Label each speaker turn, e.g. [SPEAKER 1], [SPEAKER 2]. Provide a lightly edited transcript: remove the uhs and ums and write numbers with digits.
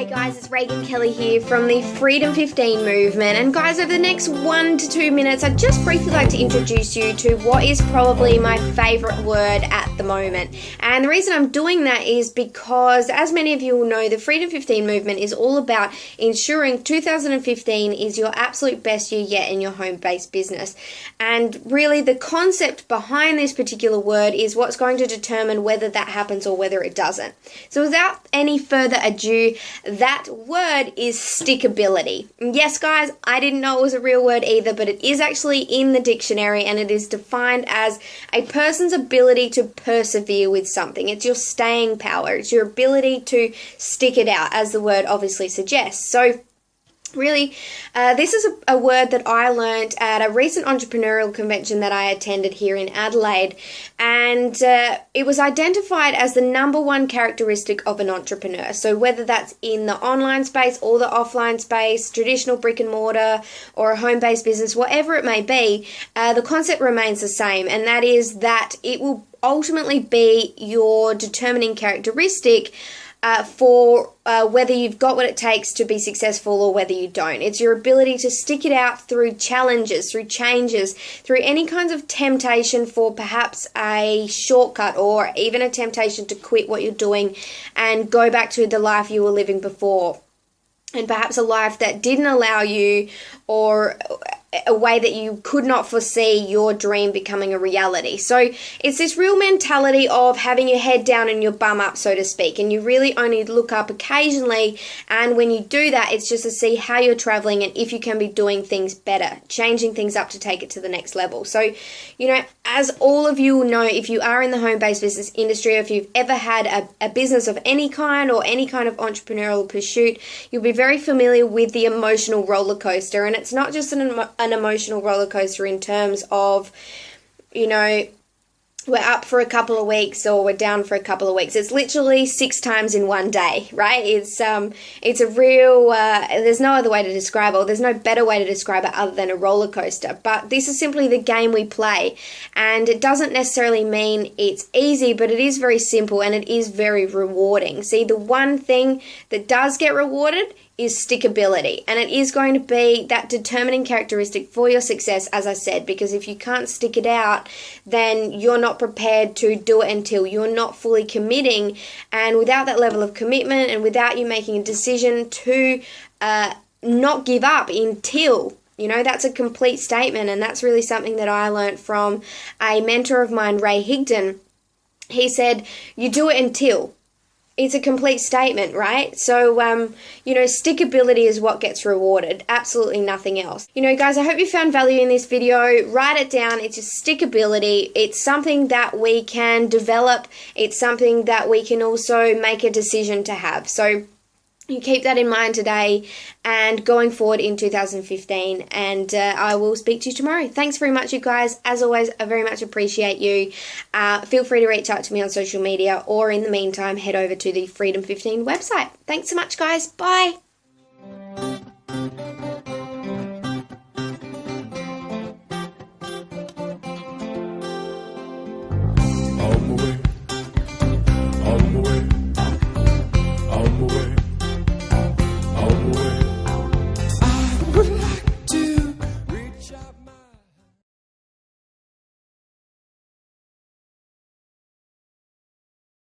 [SPEAKER 1] Guys, it's Reagan Kelly here from the Freedom 15 movement, and guys, over the next 1 to 2 minutes I'd just briefly like to introduce you to what is probably my favourite word at the moment. And the reason I'm doing that is because, as many of you will know, the Freedom 15 movement is all about ensuring 2015 is your absolute best year yet in your home-based business. And really the concept behind this particular word is what's going to determine whether that happens or whether it doesn't. So without any further ado, that word is stickability. Yes, guys, I didn't know it was a real word either, but it is actually in the dictionary, and it is defined as a person's ability to persevere with something. It's your staying power. It's your ability to stick it out, as the word obviously suggests. So really, this is a word that I learned at a recent entrepreneurial convention that I attended here in Adelaide, and it was identified as the #1 characteristic of an entrepreneur. So whether that's in the online space or the offline space, traditional brick and mortar or a home-based business, whatever it may be, the concept remains the same, and that is that it will ultimately be your determining characteristic for whether you've got what it takes to be successful or whether you don't. It's your ability to stick it out through challenges, through changes, through any kinds of temptation for perhaps a shortcut or even a temptation to quit what you're doing and go back to the life you were living before. And perhaps a life that didn't allow you, or a way that you could not foresee your dream becoming a reality. So it's this real mentality of having your head down and your bum up, so to speak, and you really only look up occasionally, and when you do that, it's just to see how you're traveling and if you can be doing things better, changing things up to take it to the next level. So, you know, as all of you will know, if you are in the home-based business industry, or if you've ever had a business of any kind or any kind of entrepreneurial pursuit, you'll be very familiar with the emotional roller coaster. And it's not just an emotional roller coaster in terms of, you know, we're up for a couple of weeks or we're down for a couple of weeks. It's literally 6 times in one day, right? It's a real, there's no other way to describe it, or there's no better way to describe it other than a roller coaster. But this is simply the game we play, and it doesn't necessarily mean it's easy, but it is very simple and it is very rewarding. See, the one thing that does get rewarded is stickability, and it is going to be that determining characteristic for your success, as I said, because if you can't stick it out, then you're not prepared to do it until you're not fully committing, and without that level of commitment and without you making a decision to not give up until, you know, that's a complete statement. And that's really something that I learned from a mentor of mine, Ray Higdon. He said, you do it until. It's a complete statement, right? So, you know, stickability is what gets rewarded, absolutely nothing else. You know, guys, I hope you found value in this video. Write it down. It's just stickability. It's something that we can develop. It's something that we can also make a decision to have. So you keep that in mind today and going forward in 2015, and I will speak to you tomorrow. Thanks very much, you guys. As always, I very much appreciate you. Feel free to reach out to me on social media, or in the meantime, head over to the Freedom 15 website. Thanks so much, guys. Bye.
[SPEAKER 2] On the way,